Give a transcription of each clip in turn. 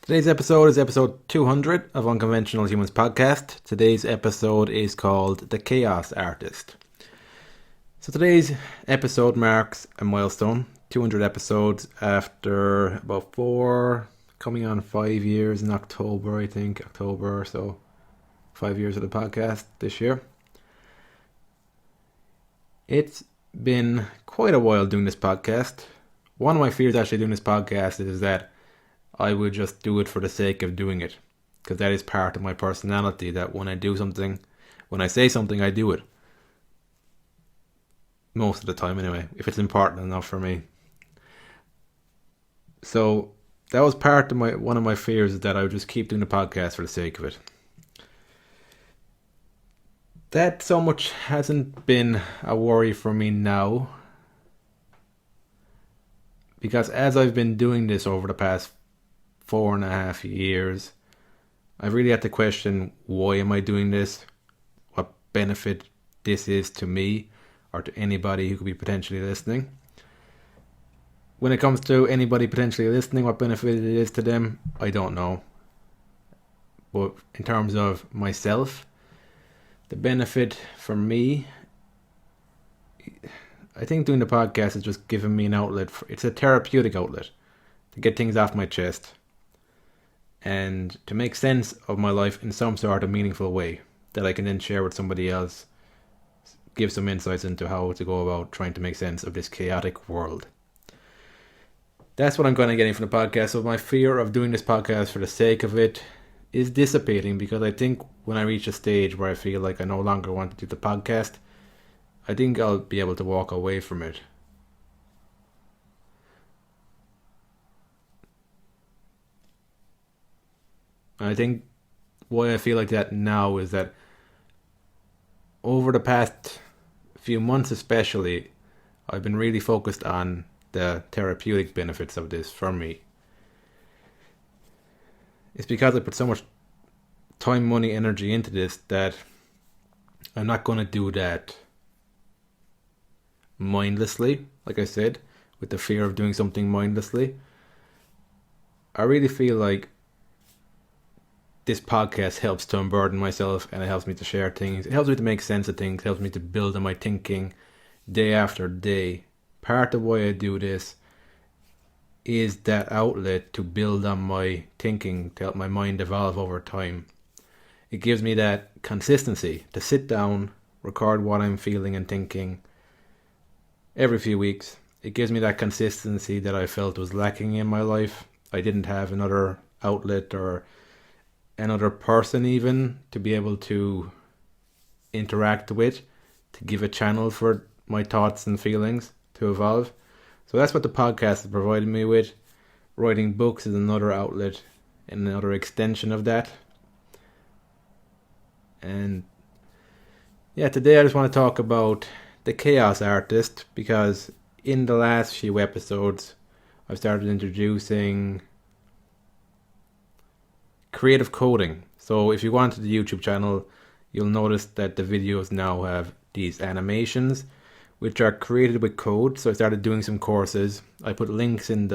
Today's episode is episode 200 of Unconventional Humans podcast. Today's episode is called The Chaos Artist. So today's episode marks a milestone, 200 episodes after about 5 years in October, I think, October or so. 5 years of the podcast this year. It's been quite a while doing this podcast. One of my fears actually doing this podcast is that I would just do it for the sake of doing it. Because that is part of my personality, that when I do something, when I say something, I do it. Most of the time anyway, if it's important enough for me. So that was part of one of my fears, is that I would just keep doing the podcast for the sake of it. That so much hasn't been a worry for me now. Because as I've been doing this over the past 4.5 years, I've really had to question, why am I doing this? What benefit this is to me or to anybody who could be potentially listening. When it comes to anybody potentially listening, what benefit it is to them, I don't know. But in terms of myself, the benefit for me, I think doing the podcast is just giving me an outlet. It's a therapeutic outlet to get things off my chest and to make sense of my life in some sort of meaningful way that I can then share with somebody else, give some insights into how to go about trying to make sense of this chaotic world. That's what I'm kind of getting from the podcast. So my fear of doing this podcast for the sake of it is dissipating, because I think when I reach a stage where I feel like I no longer want to do the podcast, I think I'll be able to walk away from it. And I think why I feel like that now is that over the past few months especially, I've been really focused on the therapeutic benefits of this for me. It's because I put so much time, money, energy into this that I'm not going to do that mindlessly, like I said, with the fear of doing something mindlessly. I really feel like this podcast helps to unburden myself, and it helps me to share things. It helps me to make sense of things. It helps me to build on my thinking day after day. Part of why I do this is that outlet to build on my thinking, to help my mind evolve over time. It gives me that consistency to sit down, record what I'm feeling and thinking every few weeks. It gives me that consistency that I felt was lacking in my life. I didn't have another outlet or another person even to be able to interact with, to give a channel for my thoughts and feelings to evolve. So that's what the podcast has provided me with. Writing books is another outlet and another extension of that. And yeah, today I just want to talk about the chaos artist, because in the last few episodes I've started introducing creative coding. So if you go onto the YouTube channel, you'll notice that the videos now have these animations which are created with code. So I started doing some courses. I put links in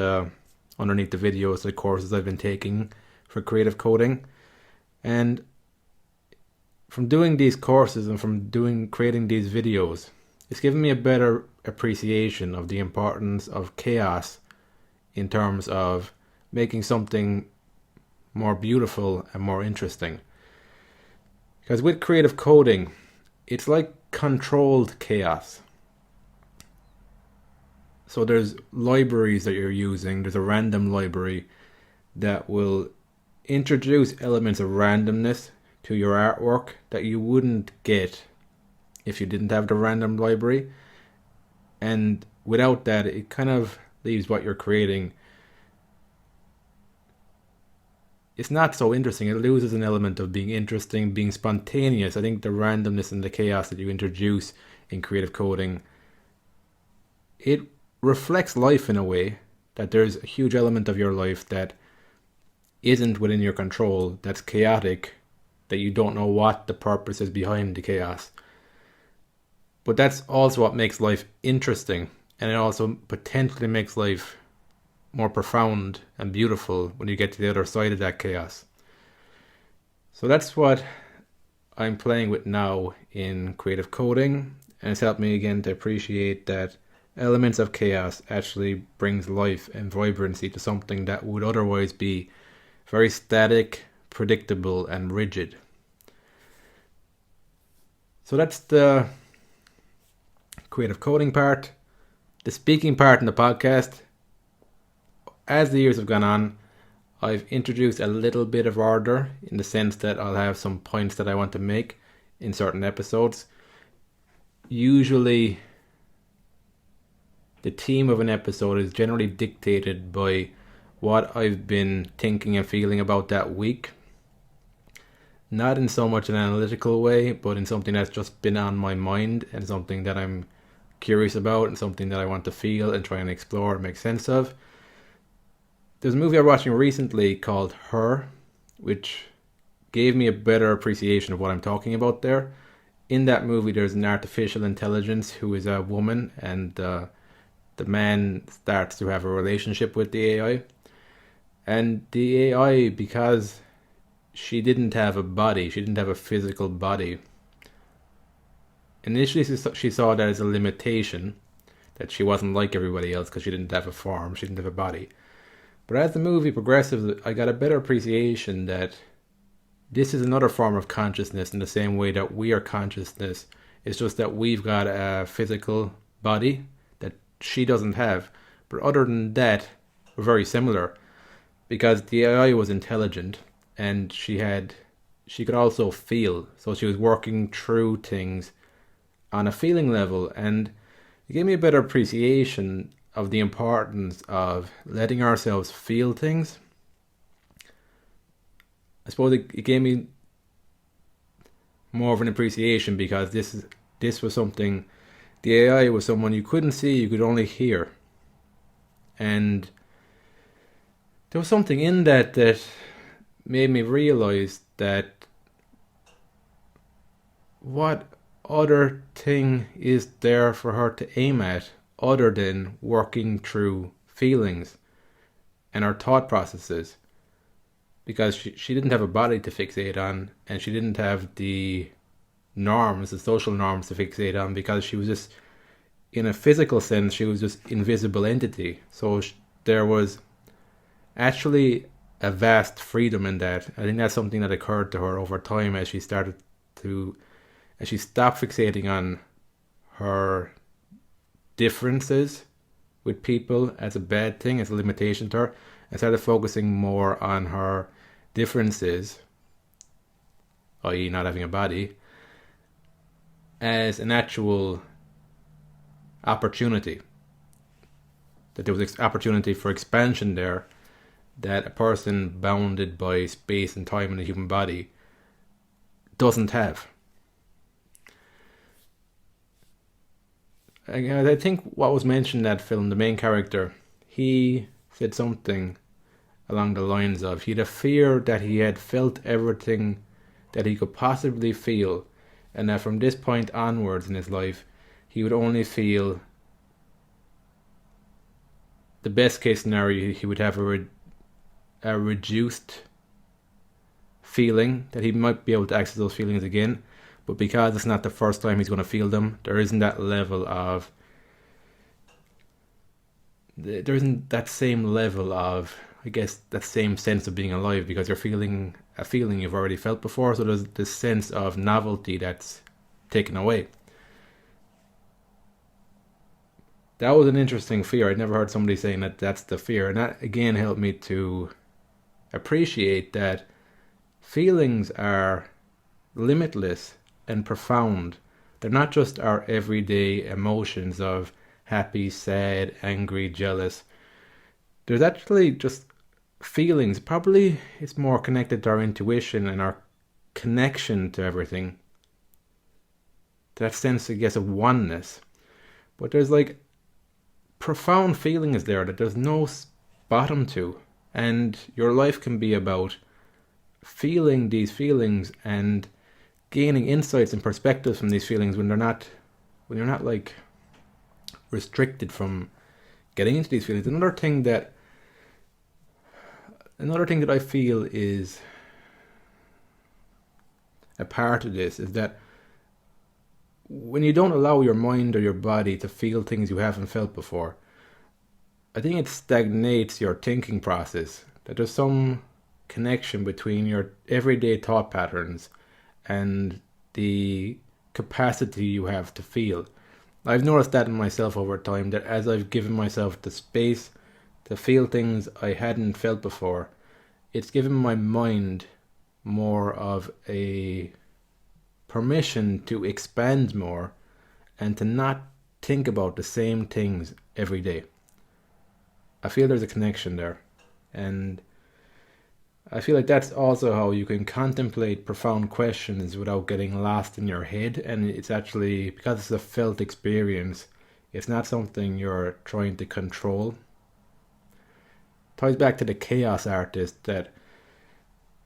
underneath the videos, the courses I've been taking for creative coding. And from doing these courses and from creating these videos, it's given me a better appreciation of the importance of chaos in terms of making something more beautiful and more interesting. Because with creative coding, it's like controlled chaos. So there's libraries that you're using. There's a random library that will introduce elements of randomness to your artwork that you wouldn't get if you didn't have the random library. And without that, it kind of leaves what you're creating, it's not so interesting. It loses an element of being interesting, being spontaneous. I think the randomness and the chaos that you introduce in creative coding, it reflects life in a way that there's a huge element of your life that isn't within your control, that's chaotic, that you don't know what the purpose is behind the chaos. But that's also what makes life interesting, and it also potentially makes life more profound and beautiful when you get to the other side of that chaos. So that's what I'm playing with now in creative coding, and it's helped me again to appreciate that elements of chaos actually brings life and vibrancy to something that would otherwise be very static, predictable, and rigid. So that's the creative coding part. The speaking part in the podcast, as the years have gone on, I've introduced a little bit of order in the sense that I'll have some points that I want to make in certain episodes. Usually, the theme of an episode is generally dictated by what I've been thinking and feeling about that week. Not in so much an analytical way, but in something that's just been on my mind and something that I'm curious about and something that I want to feel and try and explore and make sense of. There's a movie I was watching recently called Her, which gave me a better appreciation of what I'm talking about there. In that movie, there's an artificial intelligence who is a woman, and the man starts to have a relationship with the AI. And the AI, because she didn't have a body, she didn't have a physical body, initially she saw that as a limitation, that she wasn't like everybody else because she didn't have a form, she didn't have a body. But as the movie progresses, I got a better appreciation that this is another form of consciousness in the same way that we are consciousness. It's just that we've got a physical body that she doesn't have. But other than that, we're very similar. Because the AI was intelligent and she could also feel. So she was working through things on a feeling level. And it gave me a better appreciation of the importance of letting ourselves feel things. I suppose it gave me more of an appreciation because this was something, the AI was someone you couldn't see, you could only hear. And there was something in that made me realize that what other thing is there for her to aim at other than working through feelings and our thought processes, because she didn't have a body to fixate on, and she didn't have the norms, the social norms to fixate on, because she was just, in a physical sense, she was just invisible entity. So there was actually a vast freedom in that. I think that's something that occurred to her over time as she stopped fixating on her differences with people as a bad thing, as a limitation to her, and started focusing more on her differences, i.e. not having a body, as an actual opportunity. That there was opportunity for expansion there, that a person bounded by space and time in a human body doesn't have. I think what was mentioned in that film, the main character, he said something along the lines of, he had a fear that he had felt everything that he could possibly feel, and that from this point onwards in his life, he would only feel the best case scenario. He would have a reduced feeling, that he might be able to access those feelings again. But because it's not the first time he's going to feel them, there isn't that same level of, I guess, that same sense of being alive, because you're feeling a feeling you've already felt before. So there's this sense of novelty that's taken away. That was an interesting fear. I'd never heard somebody saying that that's the fear. And that again helped me to appreciate that feelings are limitless and profound. They're not just our everyday emotions of happy, sad, angry, jealous. There's actually just feelings. Probably it's more connected to our intuition and our connection to everything. That sense, I guess, of oneness. But there's like profound feelings there that there's no bottom to. And your life can be about feeling these feelings and gaining insights and perspectives from these feelings when you're not like restricted from getting into these feelings. Another thing that Another thing that I feel is a part of this is that when you don't allow your mind or your body to feel things you haven't felt before, I think it stagnates your thinking process. That there's some connection between your everyday thought patterns and the capacity you have to feel. I've noticed that in myself over time, that as I've given myself the space to feel things I hadn't felt before, it's given my mind more of a permission to expand more and to not think about the same things every day. I feel there's a connection there. And I feel like that's also how you can contemplate profound questions without getting lost in your head. And it's actually, because it's a felt experience, it's not something you're trying to control. Ties back to the chaos artist, that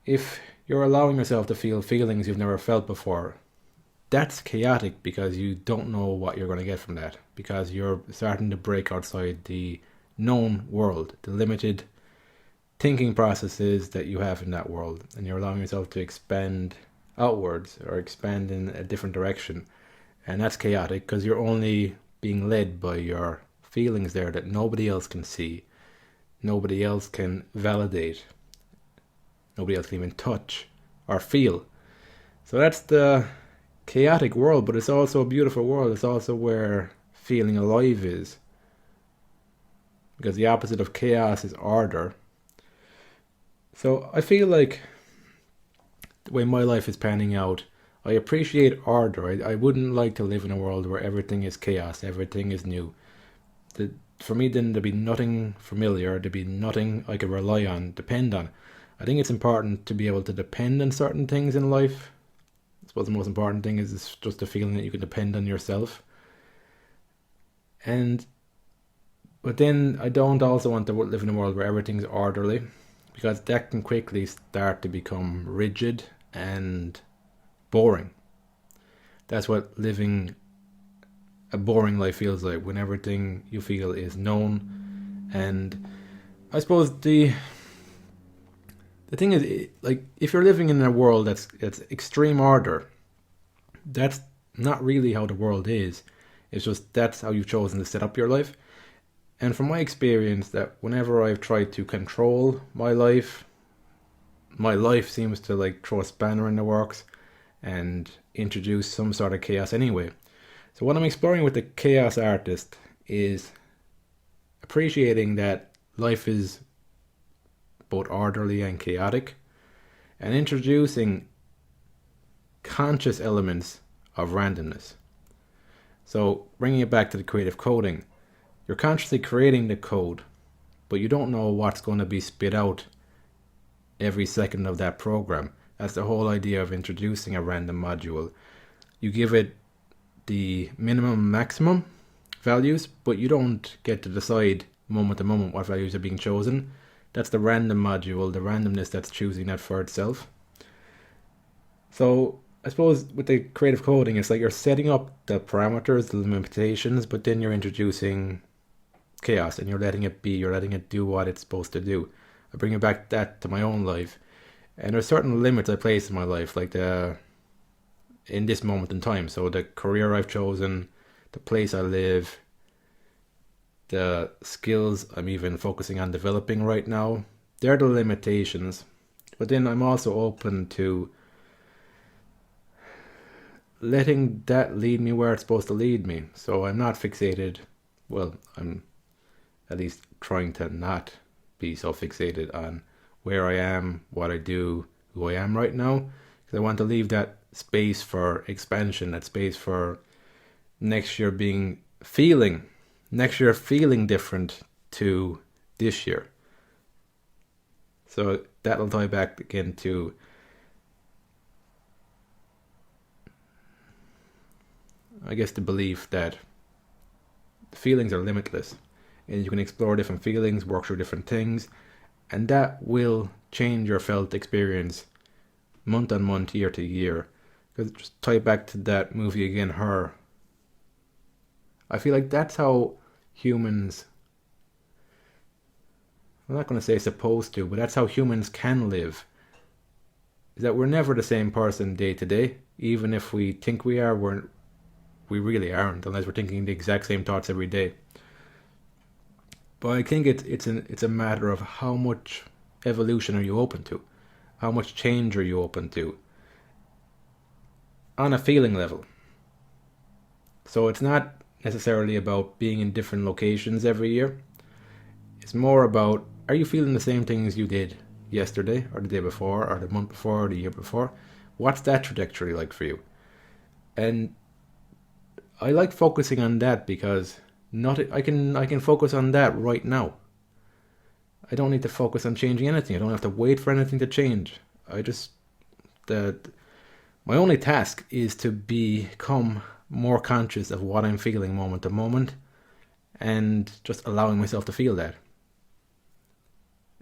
if you're allowing yourself to feel feelings you've never felt before, that's chaotic because you don't know what you're going to get from that, because you're starting to break outside the known world, the limited thinking processes that you have in that world, and you're allowing yourself to expand outwards or expand in a different direction. And that's chaotic because you're only being led by your feelings there that nobody else can see, nobody else can validate, nobody else can even touch or feel. So that's the chaotic world, but it's also a beautiful world. It's also where feeling alive is, because the opposite of chaos is order. So I feel like the way my life is panning out, I appreciate order. I wouldn't like to live in a world where everything is chaos, everything is new. For me, then there'd be nothing familiar, there'd be nothing I could rely on, depend on. I think it's important to be able to depend on certain things in life. I suppose the most important thing is just the feeling that you can depend on yourself. But then I don't also want to live in a world where everything's orderly, because that can quickly start to become rigid and boring. That's what living a boring life feels like, when everything you feel is known. And I suppose the thing is, like, if you're living in a world that's extreme order, that's not really how the world is. It's just that's how you've chosen to set up your life. And from my experience, that whenever I've tried to control my life seems to like throw a spanner in the works and introduce some sort of chaos anyway. So what I'm exploring with the chaos artist is appreciating that life is both orderly and chaotic, and introducing conscious elements of randomness. So bringing it back to the creative coding, you're consciously creating the code, but you don't know what's going to be spit out every second of that program. That's the whole idea of introducing a random module. You give it the minimum maximum values, but you don't get to decide moment to moment what values are being chosen. That's the random module, the randomness that's choosing that for itself. So I suppose with the creative coding, it's like you're setting up the parameters, the limitations, but then you're introducing chaos and you're letting it be, you're letting it do what it's supposed to do. I bring it back that to my own life. And there's certain limits I place in my life, like in this moment in time. So the career I've chosen, the place I live, the skills I'm even focusing on developing right now, they're the limitations. But then I'm also open to letting that lead me where it's supposed to lead me. So I'm not fixated. Well, I'm at least trying to not be so fixated on where I am, what I do, who I am right now. Because I want to leave that space for expansion, that space for next year feeling different to this year. So that'll tie back again to I guess the belief that feelings are limitless and you can explore different feelings, work through different things, and that will change your felt experience month on month, year to year. Because just tie back to that movie again, Her. I feel like that's how humans I'm not going to say supposed to, but that's how humans can live. Is that we're never the same person day to day. Even if we think we are, we really aren't, unless we're thinking the exact same thoughts every day. But I think it's a matter of how much evolution are you open to, how much change are you open to, on a feeling level. So it's not necessarily about being in different locations every year. It's more about, are you feeling the same things you did yesterday or the day before or the month before or the year before? What's that trajectory like for you? And I like focusing on that because I can focus on that right now. I don't need to focus on changing anything. I don't have to wait for anything to change. My only task is to become more conscious of what I'm feeling moment to moment and just allowing myself to feel that.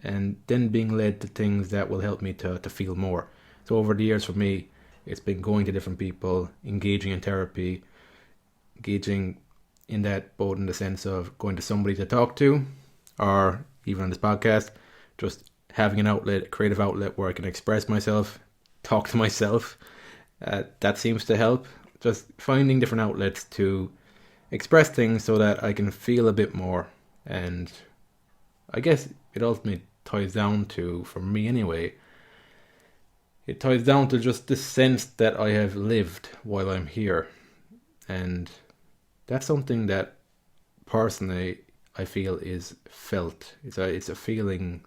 And then being led to things that will help me to feel more. So over the years for me, it's been going to different people, engaging in therapy, engaging in that both in the sense of going to somebody to talk to, or even on this podcast, just having an outlet, a creative outlet where I can express myself, talk to myself. That seems to help. Just finding different outlets to express things so that I can feel a bit more. And I guess it ultimately ties down to, for me anyway, it ties down to just the sense that I have lived while I'm here. And that's something that personally I feel is felt. It's a feeling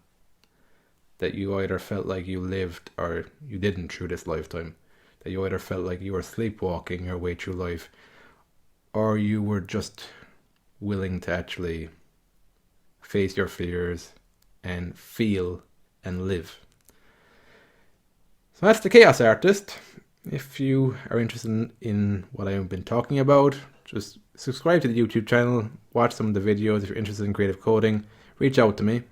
that you either felt like you lived or you didn't through this lifetime. That you either felt like you were sleepwalking your way through life, or you were just willing to actually face your fears and feel and live. So that's the Chaos Artist. If you are interested in what I've been talking about, just subscribe to the YouTube channel, watch some of the videos. If you're interested in creative coding, reach out to me.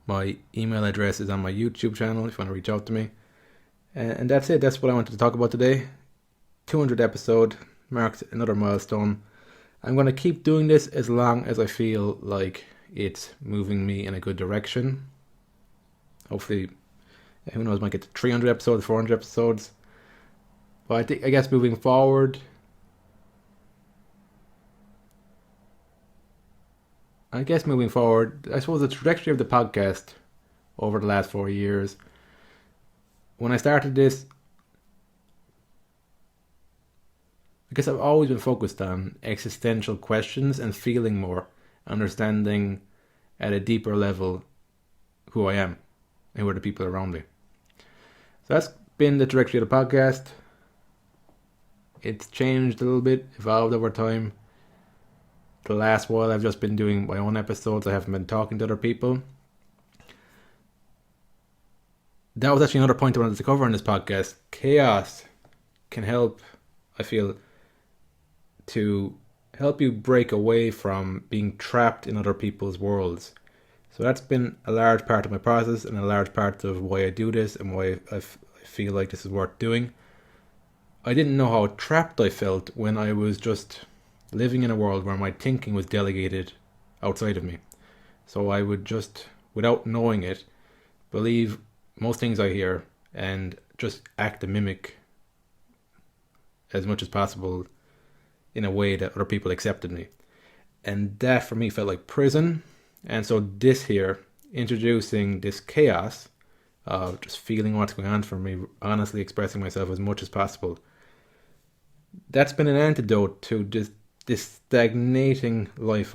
My email address is on my YouTube channel if you want to reach out to me. And that's it. That's what I wanted to talk about today. 200th episode marks another milestone. I'm going to keep doing this as long as I feel like it's moving me in a good direction. Hopefully, who knows, might get to 300 episodes, 400 episodes. But I guess moving forward, I suppose the trajectory of the podcast over the last 4 years, when I started this, I guess I've always been focused on existential questions and feeling more, understanding at a deeper level who I am and who are the people around me. So that's been the trajectory of the podcast. It's changed a little bit, evolved over time. The last while I've just been doing my own episodes. I haven't been talking to other people. That was actually another point I wanted to cover in this podcast. Chaos can help, I feel, to help you break away from being trapped in other people's worlds. So that's been a large part of my process and a large part of why I do this and why I feel like this is worth doing. I didn't know how trapped I felt when I was just living in a world where my thinking was delegated outside of me. So I would just, without knowing it, believe most things I hear and just act and mimic as much as possible in a way that other people accepted me. And that for me felt like prison. And so this here, introducing this chaos of just feeling what's going on for me, honestly expressing myself as much as possible, that's been an antidote to just this stagnating life,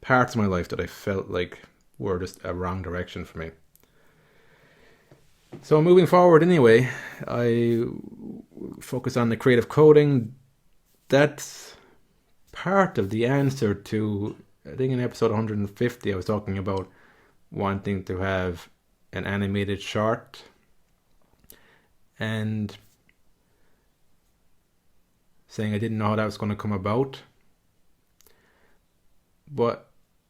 parts of my life that I felt like were just a wrong direction for me. So moving forward anyway, I focus on the creative coding. That's part of the answer to, I think in episode 150 I was talking about wanting to have an animated short, and saying I didn't know how that was going to come about. But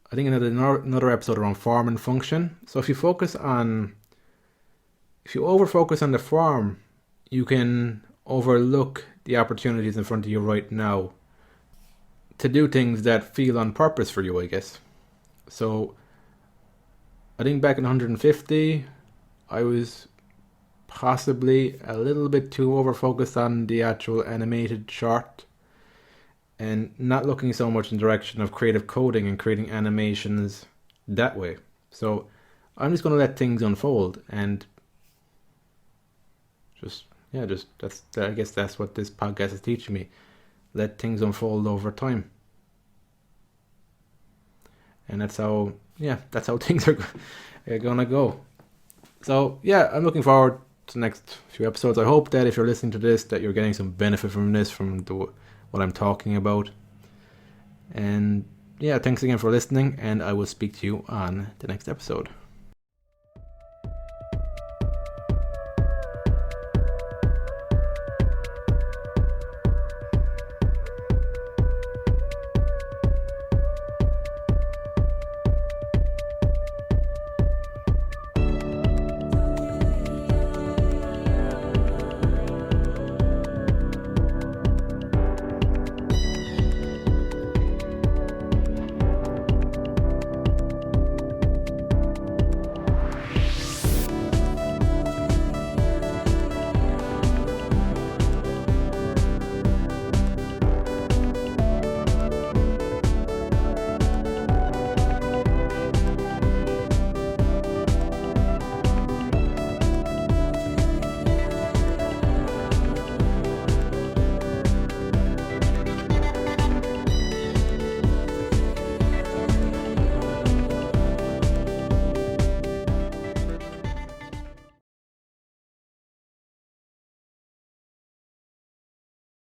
I think another episode around form and function. So if you over-focus on the form, you can overlook the opportunities in front of you right now to do things that feel on purpose for you, I guess. So I think back in 150, I was possibly a little bit too over-focused on the actual animated short and not looking so much in the direction of creative coding and creating animations that way. So I'm just going to let things unfold and I guess that's what this podcast is teaching me. Let things unfold over time. And that's how things are gonna go. So yeah, I'm looking forward to the next few episodes. I hope that if you're listening to this, that you're getting some benefit from this, from what I'm talking about. And yeah, thanks again for listening, and I will speak to you on the next episode.